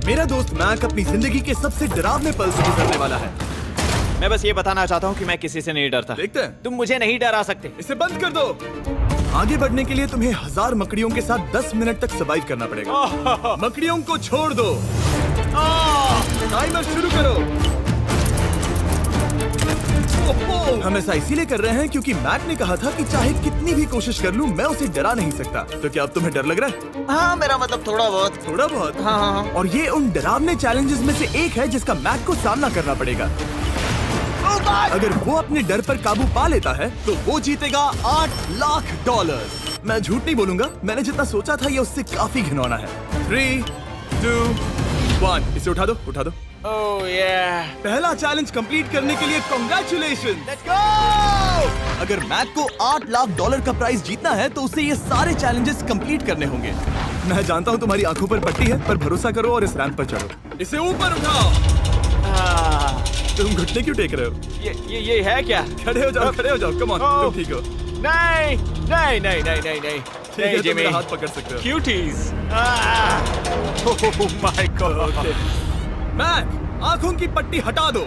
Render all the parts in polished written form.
मेरा दोस्त मैक अपनी जिंदगी के सबसे डरावने पल से गुजरने वाला है। मैं बस ये बताना चाहता हूँ कि मैं किसी से नहीं डरता। देखते हैं। तुम मुझे नहीं डरा सकते। इसे बंद कर दो। आगे बढ़ने के लिए तुम्हें 1000 मकड़ियों के साथ 10 मिनट तक सर्वाइव करना पड़ेगा। मकड़ियों को छोड़ दो। टाइमर शुरू करो। हम ऐसा इसीलिए कर रहे हैं क्योंकि मैक ने कहा था कि चाहे कितनी भी कोशिश कर लूं, मैं उसे डरा नहीं सकता। तो क्या अब तुम्हें डर लग रहा है? हाँ, मेरा मतलब थोड़ा बहुत। थोड़ा बहुत? हाँ। और ये उन डरावने चैलेंजेस में से एक है जिसका मैक को सामना करना पड़ेगा। अगर वो अपने डर पर काबू पा लेता है तो वो जीतेगा $8 लाख। मैं झूठ नहीं बोलूंगा, मैंने जितना सोचा था ये उससे काफी घिनौना है। 3, 2, 1 इसे उठा दो, उठा दो। ओह yeah। पहला चैलेंज कंप्लीट करने के लिए कांग्रेचुलेशन। Let's go! अगर मैक को $8 लाख का प्राइज जीतना है तो उसे ये सारे चैलेंजेस कंप्लीट करने होंगे। मैं जानता हूँ तुम्हारी आंखों पर पट्टी है, पर भरोसा करो और इस रैंप पर चढ़ो। इसे ऊपर उठाओ। तुम घुटने क्यों टेक रहे हो? ये है क्या? खड़े हो जाओ, खड़े हो जाओ। कम ऑन, तुम ठीक हो? नहीं नहीं नहीं नहीं नहीं नहीं। ठीक है, तुम मेरा हाथ पकड़ सकते हो। Cuties। Oh my God। Mac, आंखों की पट्टी हटा दो।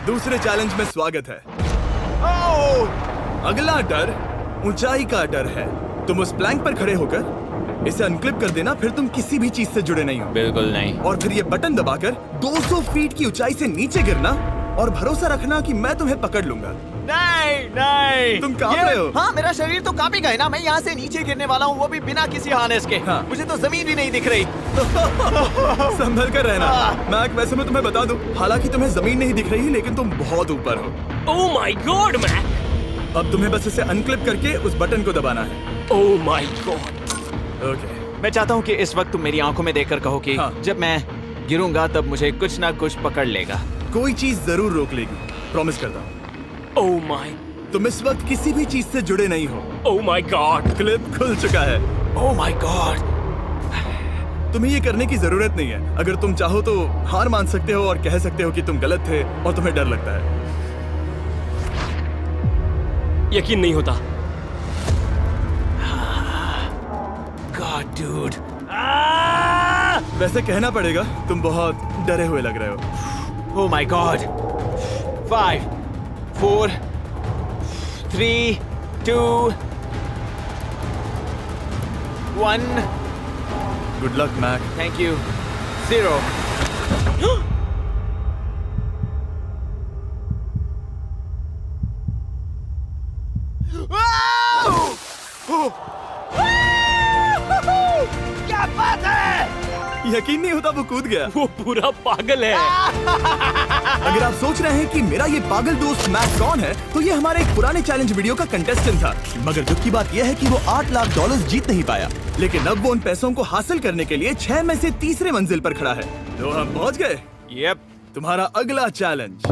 दूसरे चैलेंज में स्वागत है। अगला डर ऊंचाई का डर है। तुम उस प्लैंक पर खड़े होकर इसे अनक्लिप कर देना, फिर तुम किसी भी चीज से जुड़े नहीं हो। बिल्कुल नहीं। और फिर ये बटन दबाकर 200 फीट की ऊंचाई से नीचे गिरना और भरोसा रखना कि मैं तुम्हें पकड़ लूंगा। नहीं नहीं। तुम कांप रहे हो? हाँ, मेरा शरीर तो कांपेगा ही ना। मैं यहाँ से नीचे गिरने वाला हूँ, वो भी बिना किसी हार्नेस के। हाँ। मुझे तो जमीन भी नहीं दिख रही। संभल कर रहना। मैक, वैसे मैं तुम्हें बता दूं, हालांकि तुम्हें जमीन नहीं दिख रही लेकिन तुम बहुत ऊपर हो। Oh my God Mac. अब तुम्हें बस इसे अनक्लिप करके उस बटन को दबाना है। ओह माय गॉड। ओके। मैं चाहता हूँ कि इस वक्त तुम मेरी आंखों में देखकर कहो कि हाँ। जब मैं गिरूंगा तब मुझे कुछ ना कुछ पकड़ लेगा। कोई चीज जरूर रोक लेगी, प्रॉमिस करता हूँ। Oh my. तुम इस वक्त किसी भी चीज से जुड़े नहीं हो। Oh my God. क्लिप खुल चुका है। ओह माय गॉड। तुम्हें ये करने की जरूरत नहीं है। अगर तुम चाहो तो हार मान सकते हो और कह सकते हो कि तुम गलत थे और तुम्हें डर लगता है। यकीन नहीं होता। God dude. वैसे कहना पड़ेगा, तुम बहुत डरे हुए लग रहे हो। Oh my God. 5, 4, 3, 2, 1। Good luck Mac. Thank you. 0। क्या बात है? यकीन नहीं होता वो कूद गया। वो पूरा पागल है। अगर आप सोच रहे हैं कि मेरा ये पागल दोस्त मैक कौन है, तो ये हमारे एक पुराने चैलेंज वीडियो का कंटेस्टेंट था। मगर दुख की बात यह है कि वो $8 लाख जीत नहीं पाया। लेकिन अब वो उन पैसों को हासिल करने के लिए 6 में से तीसरे मंजिल पर खड़ा है। तो हम पहुंच गए। यप। तुम्हारा अगला चैलेंज।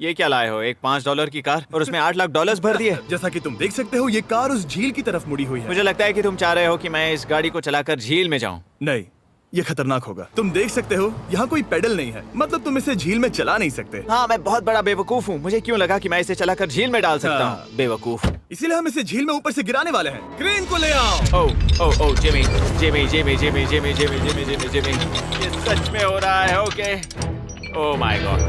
ये क्या लाए हो? एक $5 की कार और उसमें $8 लाख भर दिए। जैसा कि तुम देख सकते हो, ये कार उस झील की तरफ मुड़ी हुई है। मुझे लगता है कि तुम चाह रहे हो कि मैं इस गाड़ी को चलाकर झील में जाऊं। नहीं, ये खतरनाक होगा। तुम देख सकते हो यहाँ कोई पेडल नहीं है, मतलब तुम इसे झील में चला नहीं सकते। हाँ, मैं बहुत बड़ा बेवकूफ हूँ। मुझे क्यों लगा कि मैं इसे चलाकर झील में डाल सकता हाँ। हूँ? बेवकूफ। इसीलिए हम इसे झील में ऊपर से गिराने वाले हैं। क्रेन को ले आओ। Oh Jimmy Jimmy Jimmy Jimmy Jimmy Jimmy Jimmy Jimmy Jimmy, ये सच में हो रहा है? Okay. Oh my God.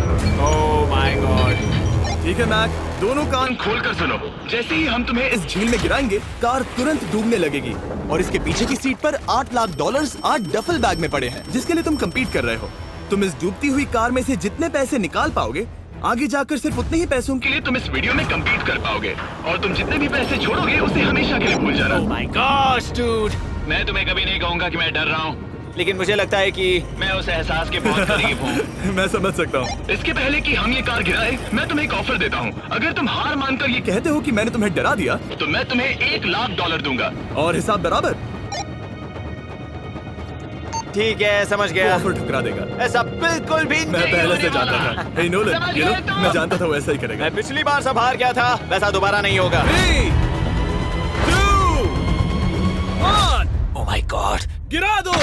Oh my God. ठीक है मैक, दोनों कान खोलकर सुनो। जैसे ही हम तुम्हें इस झील में गिराएंगे, कार तुरंत डूबने लगेगी और इसके पीछे की सीट पर $8 लाख 8 डफल बैग में पड़े हैं, जिसके लिए तुम compete कर रहे हो। तुम इस डूबती हुई कार में से जितने पैसे निकाल पाओगे, आगे जाकर सिर्फ उतने ही पैसों के लिए तुम इस वीडियो में compete कर पाओगे। और तुम जितने भी पैसे छोड़ोगे उसे हमेशा के लिए भूल जाना। Oh my gosh dude. मैं तुम्हें कभी नहीं कहूंगा कि मैं डर रहा हूँ। लेकिन मुझे लगता है कि मैं उस एहसास के बहुत करीब हूँ। मैं समझ सकता हूँ। इसके पहले कि हम ये कार गिराए, मैं तुम्हें एक ऑफर देता हूँ। अगर तुम हार मानकर ये कहते हो कि मैंने तुम्हें डरा दिया, तो मैं तुम्हें $1 लाख दूंगा। और हिसाब बराबर। ठीक है, समझ गया। ऑफर ठुकरा देगा। ऐसा बिल्कुल भी मैं नहीं पहले होने से जानता वाला। था। हे नोलन, समझ ये लो, गए तुम? मैं जानता था वो ऐसा ही करेगा। मैं पिछली बार सब हार गया था, वैसा दोबारा नहीं होगा। 3, 2, 1 ओह माय गॉड। गिरा दो।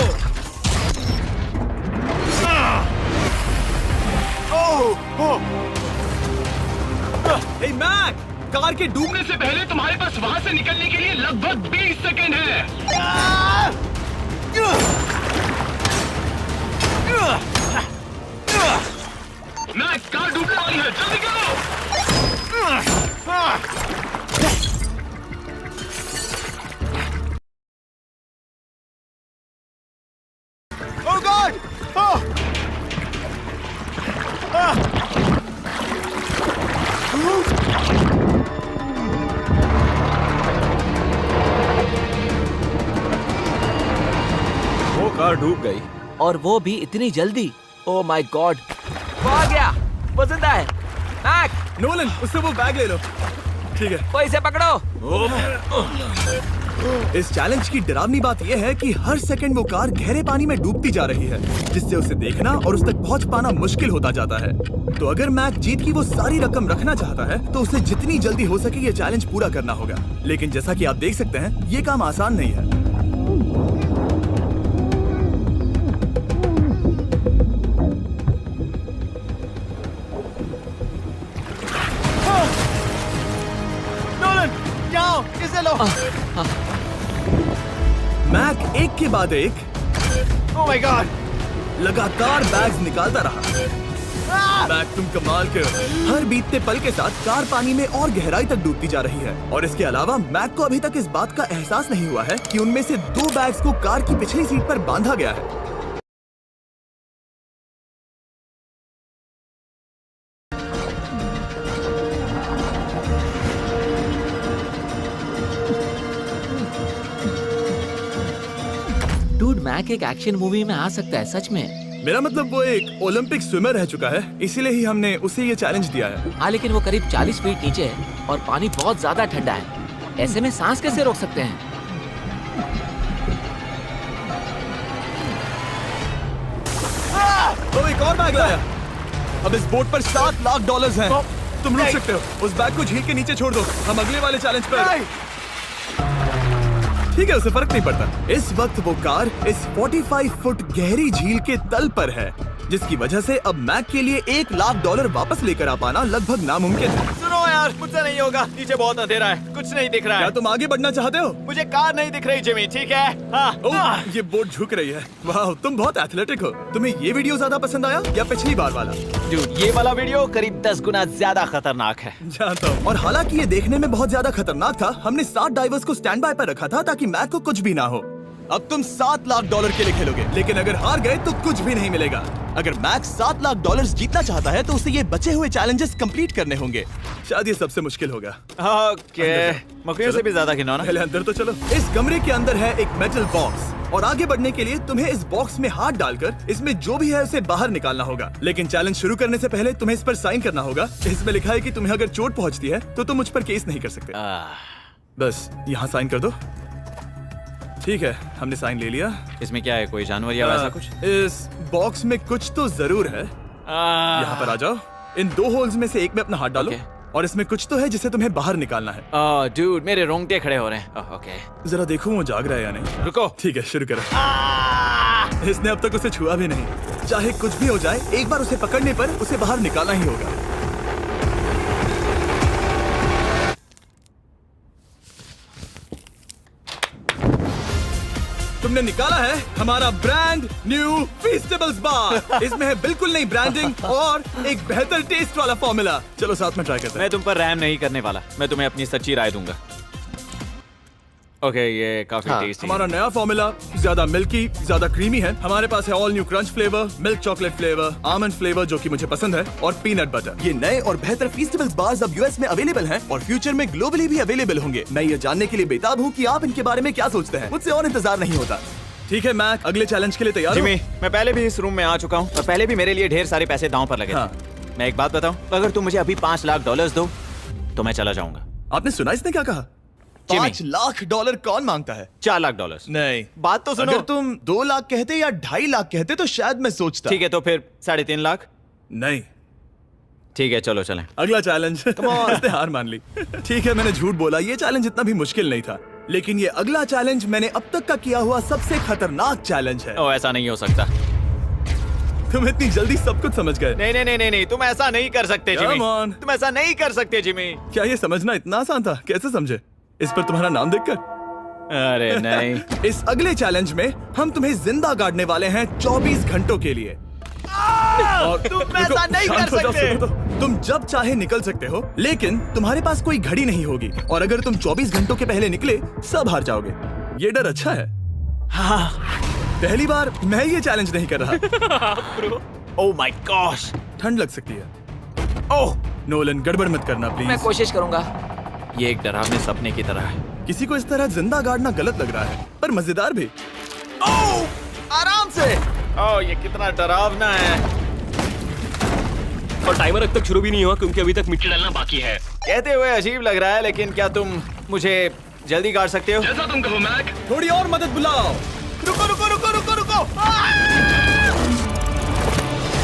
हे मैक, कार के डूबने से पहले तुम्हारे पास वहाँ से निकलने के लिए लगभग 20 सेकंड है। मैक, कार डूबने वाली है, जल्दी करो। Oh God! Oh! वो कार डूब गई। और वो भी इतनी जल्दी। ओ माय गॉड, वो आ गया, वो जिंदा है। मैक, नोलन, उससे वो बैग ले लो। ठीक है। वो इसे पकड़ो। इस चैलेंज की डरावनी बात यह है कि हर सेकंड वो कार गहरे पानी में डूबती जा रही है, जिससे उसे देखना और उस तक पहुंच पाना मुश्किल होता जाता है। तो अगर मैक जीत की वो सारी रकम रखना चाहता है तो उसे जितनी जल्दी हो सके ये चैलेंज पूरा करना होगा। लेकिन जैसा कि आप देख सकते हैं, ये काम आसान नहीं है। नोलन, जाओ, इसे लो। मैक एक के बाद एक ओह माय गॉड! लगातार बैग्स निकालता रहा। मैक, तुम कमाल के हो। हर बीतते पल के साथ कार पानी में और गहराई तक डूबती जा रही है, और इसके अलावा मैक को अभी तक इस बात का एहसास नहीं हुआ है कि उनमें से 2 बैग्स को कार की पिछली सीट पर बांधा गया है। डूड, मैक एक एक्शन मूवी में आ सकता है, सच में। मेरा मतलब वो एक ओलंपिक स्विमर रह चुका है, इसीलिए ही हमने उसे ये चैलेंज दिया है। हाँ, लेकिन वो करीब 40 फीट नीचे है और पानी बहुत ज्यादा ठंडा है। ऐसे में सांस कैसे रोक सकते हैं? तो एक और बैग लाया। अब इस बोट पर $7 लाख हैं। तुम रुक सकते हो। उस बैग को झील के नीचे छोड़ दो, हम अगले वाले चैलेंज पर। ठीक है, उसे फर्क नहीं पड़ता। इस वक्त वो कार इस 45 फुट गहरी झील के तल पर है, जिसकी वजह से अब मैक के लिए $1 लाख वापस लेकर आ पाना लगभग नामुमकिन है। सुनो यार, मुझसे नहीं होगा। नीचे बहुत अंधेरा है, कुछ नहीं दिख रहा क्या है। तुम आगे बढ़ना चाहते हो? मुझे कार नहीं दिख रही जिमी, ठीक है? हाँ। ओह, ये बोट झुक रही है। वाह, तुम बहुत एथलेटिक हो। तुम्हें ये वीडियो ज्यादा पसंद आया या पिछली बार वाला? Dude, ये वाला वीडियो करीब 10 गुना ज्यादा खतरनाक है। जानता हूँ। और हालांकि ये देखने में बहुत ज्यादा खतरनाक था, हमने 7 डाइवर्स को स्टैंड बाय पर रखा था ताकि मैक को कुछ भी ना हो। अब तुम $7 लाख के लिए खेलोगे, लेकिन अगर हार गए तो कुछ भी नहीं मिलेगा। अगर मैक $7 लाख जीतना चाहता है तो उसे ये बचे हुए चैलेंजेस कंप्लीट करने होंगे। शायद ये सबसे मुश्किल होगा। ओके, मकड़ियों से भी ज्यादा खिलौना। पहले अंदर तो चलो। इस कमरे के अंदर है एक मेटल बॉक्स, और आगे बढ़ने के लिए तुम्हें इस बॉक्स में हाथ डालकर इसमें जो भी है उसे बाहर निकालना होगा। लेकिन चैलेंज शुरू करने से पहले तुम्हें इस पर साइन करना होगा। इसमें लिखा है कि तुम्हें अगर चोट पहुंचती है तो तुम मुझ पर केस नहीं कर सकते। बस यहाँ साइन कर दो। ठीक है, हमने साइन ले लिया। इसमें क्या है, कोई जानवर या वैसा कुछ? इस बॉक्स में कुछ तो जरूर है। यहाँ पर आ जाओ। इन 2 होल्स में से एक में अपना हाथ डालो। और इसमें कुछ तो है जिसे तुम्हें बाहर निकालना है। डूड, मेरे रोंगटे खड़े हो रहे हैं। ओके, जरा देखो वो जाग रहा है या नहीं। रुको। ठीक है, शुरू करो। इसने अब तक उसे छुआ भी नहीं। चाहे कुछ भी हो जाए, एक बार उसे पकड़ने पर उसे बाहर निकालना ही होगा। तुमने निकाला है हमारा ब्रांड न्यू फीस्टेबल्स बार। इसमें है बिल्कुल नई ब्रांडिंग और एक बेहतर टेस्ट वाला फॉर्मूला। चलो साथ में ट्राई करते हैं। मैं तुम पर रहम नहीं करने वाला। मैं तुम्हें अपनी सच्ची राय दूंगा। ओके, ये काफी टेस्टी। हमारा नया फॉर्मूला ज्यादा मिल्की, ज्यादा क्रीमी है। हमारे पास है all new crunch flavour, milk chocolate flavour, almond flavour जो कि मुझे पसंद है, और पीनट बटर। ये नए और बेहतर फीस्टेबल्स बार्स अब यूएस में अवेलेबल हैं और फ्यूचर में ग्लोबली भी अवेलेबल होंगे। मैं ये जानने के लिए बेताब हूँ कि आप इनके बारे में क्या सोचते हैं। मुझसे और इंतजार नहीं होता। ठीक है मैक, अगले चैलेंज के लिए तैयार हो? जिमी, मैं पहले भी इस रूम में आ चुका हूँ और पहले भी मेरे लिए ढेर सारे पैसे दांव पर लगे थे। मैं एक बात बताऊं, अगर तुम मुझे अभी $5 लाख दो तो मैं चला जाऊंगा। आपने सुना इसने क्या कहा? $5 लाख कौन मांगता है? $4 लाख। नहीं, बात तो सुनो। अगर तुम 2 लाख कहते या 2.5 लाख कहते तो शायद मैं सोचता। ठीक है, तो फिर 3.5 लाख। नहीं, ठीक है, चलो चलें। अगला चैलेंज। इसने हार मान ली। ठीक है, मैंने झूठ बोला। ये चैलेंज इतना भी मुश्किल नहीं था, लेकिन ये अगला चैलेंज मैंने अब तक का किया हुआ सबसे खतरनाक चैलेंज है। ओ, ऐसा नहीं हो सकता। तुम इतनी जल्दी सब कुछ समझ गए। नहीं नहीं नहीं नहीं नहीं, तुम ऐसा नहीं कर सकते जिमी। Come on. तुम ऐसा नहीं कर सकते जिमी। क्या ये समझना इतना आसान था? कैसे समझे? इस पर तुम्हारा नाम देखकर? अरे नहीं। इस अगले चैलेंज में हम तुम्हें जिंदा गाड़ने वाले हैं 24 घंटों के लिए। तुम ऐसा नहीं कर शांत हो जाओ, सकते। सुनो तो। तुम जब चाहे निकल सकते हो, लेकिन तुम्हारे पास कोई घड़ी नहीं होगी और अगर तुम 24 घंटों के पहले निकले सब हार जाओगे। ये डर अच्छा है। हाँ। पहली बार मैं ये चैलेंज नहीं कर रहा। Oh my gosh. ठंड लग सकती है। ओह, नोलन गड़बड़ मत करना मैं प्लीज। कोशिश करूंगा। ये एक डरावने सपने की तरह है। किसी को इस तरह जिंदा गाड़ना गलत लग रहा है, पर मजेदार भी। ओह, आराम से। ओह, ये कितना डरावना है। और टाइमर अब तक शुरू भी नहीं हुआ क्योंकि अभी तक मिट्टी डलना बाकी है। कहते हुए अजीब लग रहा है, लेकिन क्या तुम मुझे जल्दी गाड़ सकते हो? जैसा तुम कहो मैक। थोड़ी और मदद बुलाओ। रुको रुको रुको रुको रुको।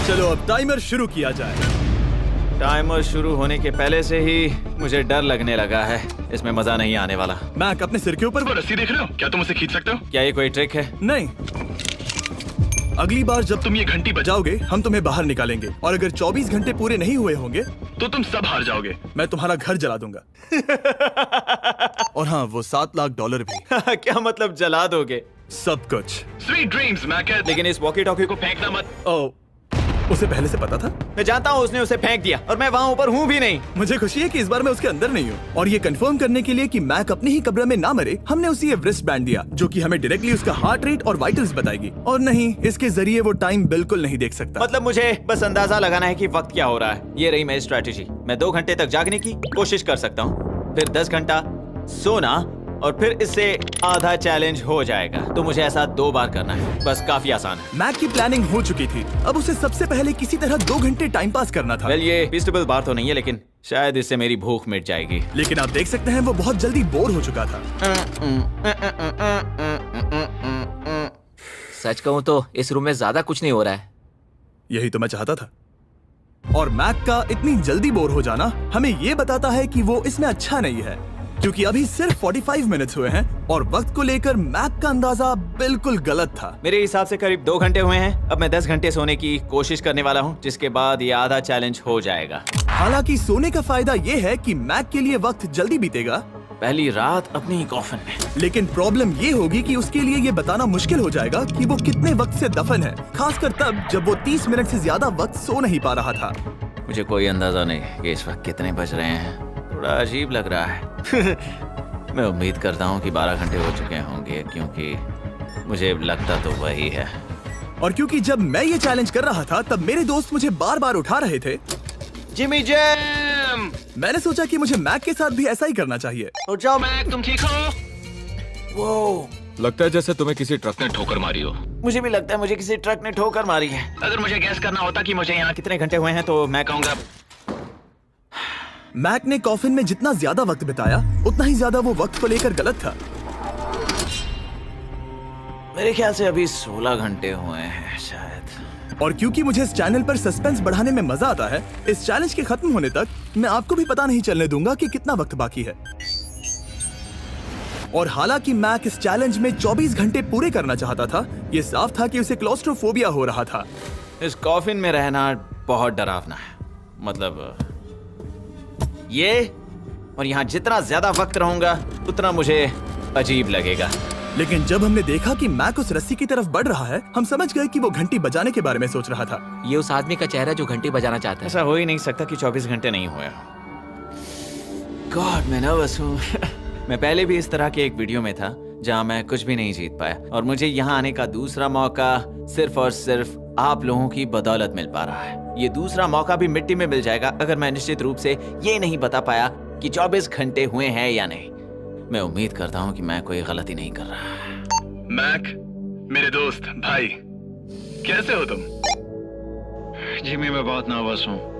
चलो अब टाइमर शुरू किया जाए। टाइमर शुरू होने के पहले से ही मुझे डर लगने लगा है। इसमें मजा नहीं आने वाला। मैक अपने सिर के ऊपर वो रस्सी देख रहे हो? क्या तुम उसे खींच सकते हो? क्या ये कोई ट्रिक है? नहीं। अगली बार जब तुम ये घंटी बजाओगे हम तुम्हें बाहर निकालेंगे और अगर 24 घंटे पूरे नहीं हुए होंगे तो तुम सब हार जाओगे। मैं तुम्हारा घर जला दूंगा। और हाँ, वो $7 लाख भी। क्या मतलब जला दोगे? सब कुछ। Sweet dreams Mac. लेकिन इस वॉकी टॉकी को फेंकना मत। ओ, उसे पहले से पता था? मैं जानता हूँ उसने उसे फेंक दिया और मैं वहाँ ऊपर हूँ भी नहीं। मुझे खुशी है कि इस बार मैं उसके अंदर नहीं हूँ। और ये कंफर्म करने के लिए कि मैक अपनी ही कब्र में ना मरे, हमने उसे ये रिस्ट बैंड दिया जो कि हमें डायरेक्टली उसका हार्ट रेट और वाइटल्स बताएगी। और नहीं, इसके जरिए वो टाइम बिल्कुल नहीं देख सकता। मतलब मुझे बस अंदाजा लगाना है कि वक्त क्या हो रहा है। ये रही मेरी स्ट्रेटेजी। मैं 2 घंटे तक जागने की कोशिश कर सकता हूँ, फिर 10 घंटा सोना और फिर इससे आधा चैलेंज हो जाएगा। तो मुझे ऐसा 2 बार करना है। बस काफी आसान है। मैक की प्लानिंग हो चुकी थी। अब उसे सबसे पहले किसी तरह 2 घंटे टाइम पास करना था। वेल, ये फीस्टेबल बार तो नहीं है, लेकिन शायद इससे मेरी भूख मिट जाएगी। लेकिन आप देख सकते हैं वो बहुत जल्दी बोर हो चुका था। सच कहूँ तो इस रूम में ज्यादा कुछ नहीं हो रहा है। यही तो मैं चाहता था। और मैक का इतनी जल्दी बोर हो जाना हमें ये बताता है कि वो इसमें अच्छा नहीं है, क्योंकि अभी सिर्फ 45 मिनट्स हुए हैं और वक्त को लेकर मैक का अंदाजा बिल्कुल गलत था। मेरे हिसाब से करीब 2 घंटे हुए हैं। अब मैं 10 घंटे सोने की कोशिश करने वाला हूँ, जिसके बाद ये आधा चैलेंज हो जाएगा। हालांकि सोने का फायदा ये है कि मैक के लिए वक्त जल्दी बीतेगा, पहली रात अपनी कॉफिन में। लेकिन प्रॉब्लम ये होगी कि उसके लिए ये बताना मुश्किल हो जाएगा कि वो कितने वक्त से दफन है, खासकर तब जब वो 30 मिनट से ज्यादा वक्त सो नहीं पा रहा था। मुझे कोई अंदाजा नहीं कि इस वक्त कितने बज रहे हैं। थोड़ा अजीब लग रहा है। मैं उम्मीद करता हूँ कि 12 घंटे हो चुके होंगे, क्योंकि मुझे लगता तो वही है। और क्योंकि जब मैं ये चैलेंज कर रहा था तब मेरे दोस्त मुझे बार बार उठा रहे थे, जिमी जैम, मैंने सोचा कि मुझे मैक के साथ भी ऐसा ही करना चाहिए। उठ जाओ। मैक तुम ठीक हो? वो लगता है जैसे तुम्हें किसी ट्रक ने ठोकर मारी हो। मुझे भी लगता है मुझे किसी ट्रक ने ठोकर मारी है। अगर मुझे गैस करना होता कि मुझे यहाँ कितने घंटे हुए हैं तो मैं कहूँगा मैक ने कॉफिन में जितना ज्यादा वक्त बिताया उतना ही ज्यादा वो वक्त को लेकर गलत था। मेरे ख्याल से अभी 16 घंटे हुए हैं शायद। और क्योंकि मुझे इस चैनल पर सस्पेंस बढ़ाने में मजा आता है, इस चैलेंज के खत्म होने तक मैं आपको भी पता नहीं चलने दूंगा कि कितना वक्त बाकी है। और हालांकि मैक इस चैलेंज में 24 घंटे पूरे करना चाहता था, ये साफ था कि उसे क्लॉस्ट्रोफोबिया हो रहा था। इस कॉफिन में रहना बहुत डरावना है। मतलब ये, और यहाँ जितना ज्यादा वक्त रहूंगा उतना मुझे अजीब लगेगा। लेकिन जब हमने देखा कि मैक उस रस्सी की तरफ बढ़ रहा है, हम समझ गए कि वो घंटी बजाने के बारे में सोच रहा था। ये उस आदमी का चेहरा जो घंटी बजाना चाहता है। ऐसा हो ही नहीं सकता कि 24 घंटे नहीं हुए। गॉड, मैं नर्वस हूँ। मैं पहले भी इस तरह के एक वीडियो में था जहाँ मैं कुछ भी नहीं जीत पाया, और मुझे यहाँ आने का दूसरा मौका सिर्फ और सिर्फ आप लोगों की बदौलत मिल पा रहा है। ये दूसरा मौका भी मिट्टी में मिल जाएगा अगर मैं निश्चित रूप से ये नहीं बता पाया कि 24 घंटे हुए हैं या नहीं। मैं उम्मीद करता हूँ कि मैं कोई गलती नहीं कर रहा। मैक, मेरे दोस्त भाई, कैसे हो तुम? जिमी, मैं बहुत नर्वस हूँ।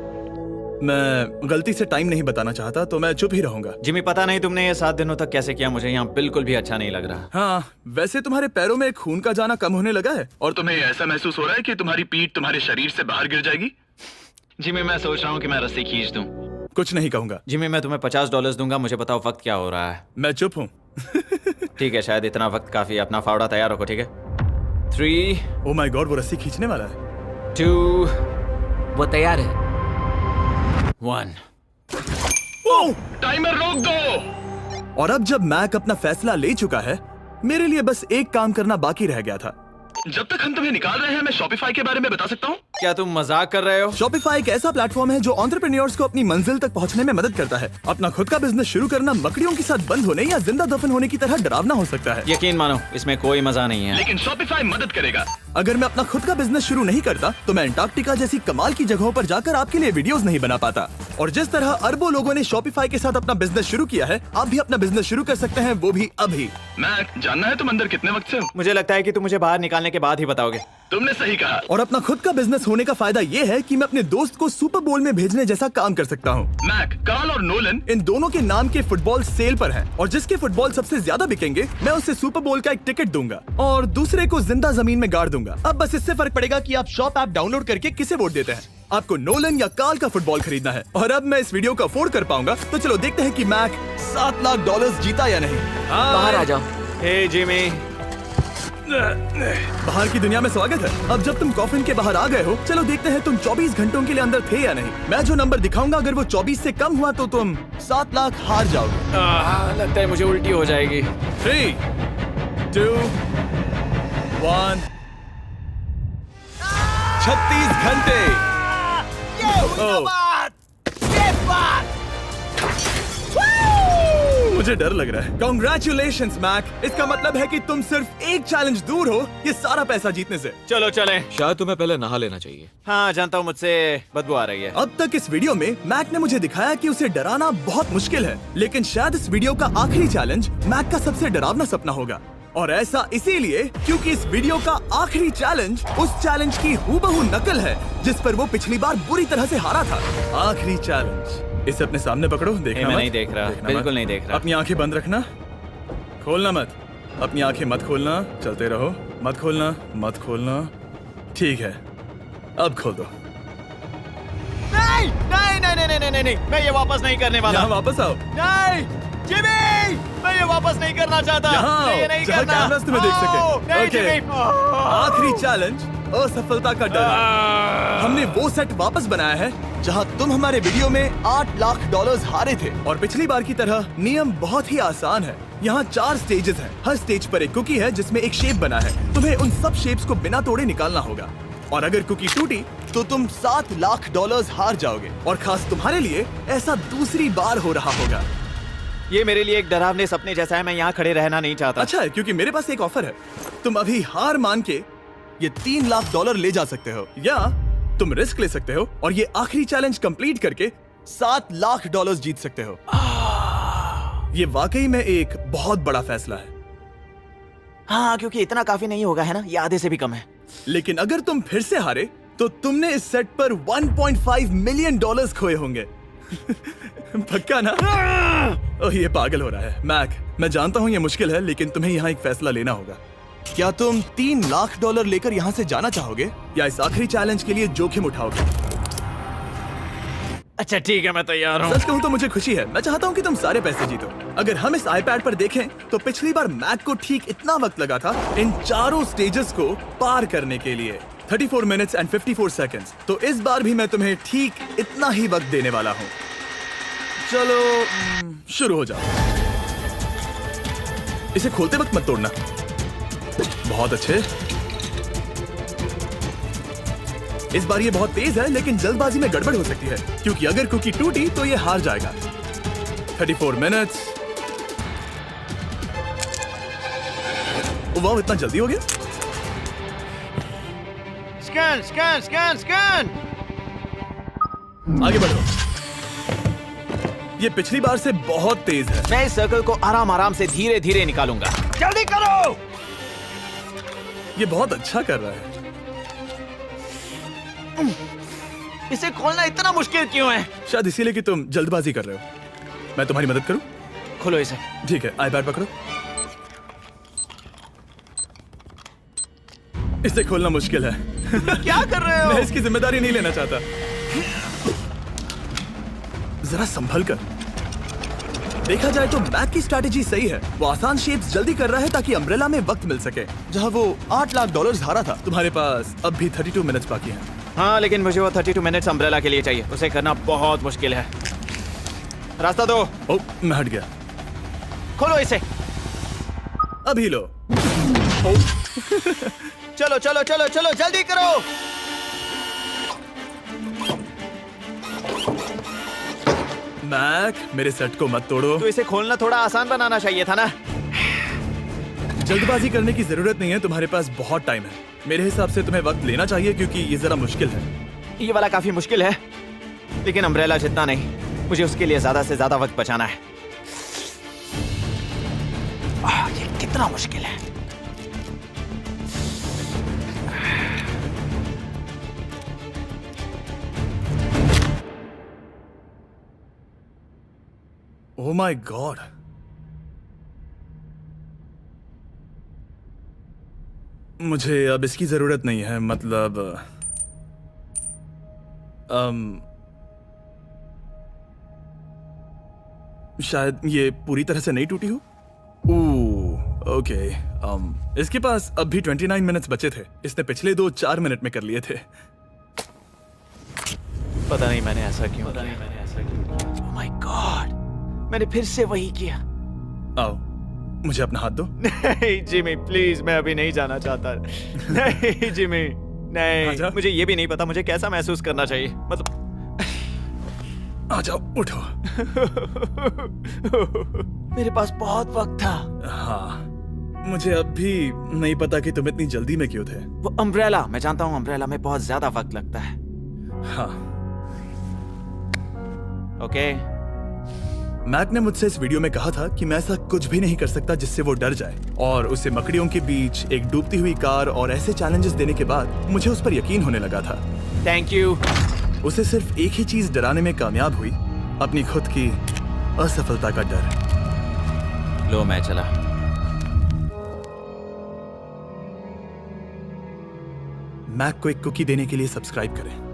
मैं गलती से टाइम नहीं बताना चाहता तो मैं चुप ही रहूंगा। जिमी, पता नहीं तुमने ये 7 दिनों तक कैसे किया, मुझे यहाँ बिल्कुल भी अच्छा नहीं लग रहा। हाँ, वैसे तुम्हारे पैरों में खून का जाना कम होने लगा है। और तुम्हें ऐसा महसूस हो रहा है कि तुम्हारी पीठ तुम्हारे शरीर से बाहर गिर जाएगी? जिमी, मैं सोच रहा हूँ कि मैं रस्सी खींच दूं। कुछ नहीं कहूंगा। जिमी, मैं तुम्हें $50 दूंगा, मुझे बताओ वक्त क्या हो रहा है। मैं चुप हूँ। ठीक है, शायद इतना वक्त काफी है। अपना फावड़ा तैयार रखो, ठीक है? 3, ओ माय गॉड, वो रस्सी खींचने वाला है। 2, वो तैयार है। 1। टाइमर रोक दो। और अब जब मैक अपना फैसला ले चुका है, मेरे लिए बस एक काम करना बाकी रह गया था। जब तक हम तुम्हें निकाल रहे हैं, मैं शॉपिफाई के बारे में बता सकता हूँ। क्या तुम मजाक कर रहे हो? Shopify एक ऐसा प्लेटफॉर्म है जो एंटरप्रेन्योर्स को अपनी मंजिल तक पहुंचने में मदद करता है। अपना खुद का बिजनेस शुरू करना मकड़ियों के साथ बंद होने या जिंदा दफन होने की तरह डरावना हो सकता है। यकीन मानो इसमें कोई मजा नहीं है। लेकिन Shopify मदद करेगा। अगर मैं अपना खुद का बिजनेस शुरू नहीं करता तो मैं अंटार्कटिका जैसी कमाल की जगहों पर जाकर आपके लिए वीडियोस नहीं बना पाता। और जिस तरह अरबों लोगों ने Shopify के साथ अपना बिजनेस शुरू किया है, आप भी अपना बिजनेस शुरू कर सकते हैं, वो भी अभी। मैक, जानना है तुम अंदर कितने वक्त से हो? मुझे लगता है कि तुम मुझे बाहर निकालने के बाद ही बताओगे। तुमने सही कहा। और अपना खुद का बिजनेस होने का फायदा ये है कि मैं अपने दोस्त को सुपर बोल में भेजने जैसा काम कर सकता हूँ। मैक, कार्ल और नोलन इन दोनों के नाम के फुटबॉल सेल पर हैं और जिसके फुटबॉल सबसे ज्यादा बिकेंगे मैं उसे सुपर बोल का एक टिकट दूंगा और दूसरे को जिंदा जमीन में गाड़ दूंगा। अब बस इससे फर्क पड़ेगा कि आप शॉप ऐप डाउनलोड करके किसे वोट देते हैं। आपको नोलन या कार्ल का फुटबॉल खरीदना है और अब मैं इस वीडियो को अफोर्ड कर पाऊंगा, तो चलो देखते हैं कि मैक $7 लाख जीता या नहीं। बाहर आ जाओ। हे जिमी, बाहर की दुनिया में स्वागत है। अब जब तुम कॉफिन के बाहर आ गए हो, चलो देखते हैं तुम 24 घंटों के लिए अंदर थे या नहीं। मैं जो नंबर दिखाऊंगा अगर वो 24 से कम हुआ तो तुम 7 लाख हार जाओगे। लगता है मुझे उल्टी हो जाएगी। 3, 2, 1 36 घंटे। ओह, मुझे डर लग रहा है। Congratulations, Mac. इसका मतलब है कि तुम सिर्फ एक चैलेंज दूर हो ये सारा पैसा जीतने से। चलो चलें। शायद तुम्हें पहले नहा लेना चाहिए। हाँ जानता हूँ, मुझसे बदबू आ रही है। अब तक इस वीडियो में मैक ने मुझे दिखाया कि उसे डराना बहुत मुश्किल है, लेकिन शायद इस वीडियो का आखिरी चैलेंज मैक का सबसे डरावना सपना होगा। और ऐसा इसीलिए क्योंकि इस वीडियो का आखिरी चैलेंज उस चैलेंज की हूबहू नकल है जिस पर वो पिछली बार बुरी तरह से हारा था। आखिरी चैलेंज। इसे अपने सामने पकड़ो, देखना मैं मत। नहीं देख रहा, देखना बिल्कुल मत। नहीं देख रहा। अपनी आंखें बंद रखना, खोलना मत। अपनी आंखें मत खोलना, चलते रहो। मत खोलना, मत खोलना। ठीक है, अब खोल दो। नहीं नहीं नहीं नहीं नहीं नहीं, मैं ये वापस नहीं करने वाला। यहाँ वापस आओ। नहीं जिमी, मैं ये वापस नहीं करना चाहता। यहाँ मैं ये आओ, नहीं जहाँ करना। कैमरास तुम्हें देख सके। ओह, नहीं ओके। जिमी। आखिरी चैलेंज असफलता का डर। हमने वो सेट वापस बनाया है जहां तुम हमारे वीडियो में $8 लाख हारे थे और पिछली बार की तरह नियम बहुत ही आसान है। यहाँ 4 स्टेजेस हैं। हर स्टेज पर एक कुकी है जिसमें एक शेप बना है। तुम्हें उन सब शेप्स को बिना तोड़े निकालना होगा और अगर कुकी टूटी तो तुम $7 लाख हार जाओगे। और खास तुम्हारे लिए ऐसा दूसरी बार हो रहा होगा। ये मेरे लिए एक डरावने सपने जैसा है। मैं यहाँ खड़े रहना नहीं चाहता। अच्छा है क्योंकि मेरे पास एक ऑफर है। तुम अभी हार मान के ये $3 लाख ले जा सकते हो या तुम रिस्क ले सकते हो और ये आखिरी चैलेंज कंप्लीट करके $7 लाख जीत सकते हो। ये वाकई में एक बहुत बड़ा फैसला है। हाँ, क्योंकि इतना काफी नहीं होगा, है ना? ये आधे से भी कम है। लेकिन अगर तुम फिर से हारे तो तुमने इस सेट पर $1.5 मिलियन खोए होंगे। पक्का ना? ओह, ये पागल हो रहा है। मैक, मैं जानता हूँ ये मुश्किल है, लेकिन तुम्हें यहाँ एक फैसला लेना होगा। क्या तुम $3 लाख लेकर यहाँ से जाना चाहोगे या इस आखिरी चैलेंज के लिए जोखिम उठाओगे? अच्छा ठीक है, मैं तैयार हूँ। सच कहूँ तो मुझे खुशी है। मैं चाहता हूँ कि तुम सारे पैसे जीतो। अगर हम इस आईपैड पर देखें तो पिछली बार मैक को ठीक इतना वक्त लगा था इन चारों स्टेजेस को पार करने के लिए, 34 मिनट्स एंड 54 सेकंड्स। तो इस बार भी मैं तुम्हें ठीक इतना ही वक्त देने वाला हूँ। चलो शुरू हो जाओ। इसे खोलते वक्त मत तोड़ना। बहुत अच्छे। इस बार ये बहुत तेज है, लेकिन जल्दबाजी में गड़बड़ हो सकती है क्योंकि अगर कुकी टूटी तो ये हार जाएगा। 34 मिनट्स। वाह, इतना जल्दी हो गया। Scan scan scan scan. आगे बढ़ो। ये पिछली बार से बहुत तेज है। मैं इस सर्कल को आराम आराम से धीरे धीरे निकालूंगा। जल्दी करो। ये बहुत अच्छा कर रहा है। इसे खोलना इतना मुश्किल क्यों है? शायद इसीलिए कि तुम जल्दबाजी कर रहे हो। मैं तुम्हारी मदद करूं? खोलो इसे। ठीक है, आईपैड पकड़ो। इसे खोलना मुश्किल है। क्या कर रहे हो? मैं इसकी जिम्मेदारी नहीं लेना चाहता। जरा संभल कर। देखा जाए तो मैक की स्ट्रैटेजी सही है। वो आसान शेप्स जल्दी कर रहा है ताकि अम्ब्रेला में वक्त मिल सके। जहां वो $8 लाख हारा था, तुम्हारे पास अब भी 32 मिनट्स बाकी हैं। हाँ, लेकिन मुझे वो 32 मिनट्स अम्ब्रेला के लिए चाहिए। उसे करना बहुत मुश्किल है। रास्ता दो। ओह, मैं हट गया। खोलो इसे। अभी लो। चलो चलो चलो चलो, जल्दी करो। मैक, मेरे सेट को मत तोड़ो। तो इसे खोलना थोड़ा आसान बनाना चाहिए था ना। जल्दबाजी करने की जरूरत नहीं है, तुम्हारे पास बहुत टाइम है। मेरे हिसाब से तुम्हें वक्त लेना चाहिए क्योंकि ये जरा मुश्किल है। ये वाला काफी मुश्किल है, लेकिन अम्ब्रेला जितना नहीं। मुझे उसके लिए ज्यादा से ज्यादा वक्त बचाना है। ये कितना मुश्किल है। ओह माय गॉड, मुझे अब इसकी जरूरत नहीं है। मतलब शायद ये पूरी तरह से नहीं टूटी हो। ओके, इसके पास अब भी 29 मिनट्स बचे थे। इसने पिछले 4 मिनट में कर लिए थे। पता नहीं मैंने ऐसा क्यों किया। ओह माय गॉड, मैंने फिर से वही किया। आओ, मुझे अपना हाथ दो। नहीं जिमी प्लीज, मैं अभी नहीं जाना चाहता। नहीं जिमी, नहीं। आजा। मुझे ये भी नहीं पता मुझे कैसा महसूस करना चाहिए। मतलब आ जाओ, उठो। मेरे पास बहुत वक्त था। हाँ, मुझे अब भी नहीं पता कि तुम इतनी जल्दी में क्यों थे। वो अम्ब्रेला, मैं जानता हूँ अम्ब्रेला में बहुत ज्यादा वक्त लगता है। हाँ, ओके। मैक ने मुझसे इस वीडियो में कहा था कि मैं ऐसा कुछ भी नहीं कर सकता जिससे वो डर जाए, और उसे मकड़ियों के बीच एक डूबती हुई कार और ऐसे चैलेंजेस देने के बाद मुझे उस पर यकीन होने लगा था। Thank you. उसे सिर्फ एक ही चीज डराने में कामयाब हुई, अपनी खुद की असफलता का डर। लो मैं चला। मैक को एक कुकी देने के लिए सब्सक्राइब करें।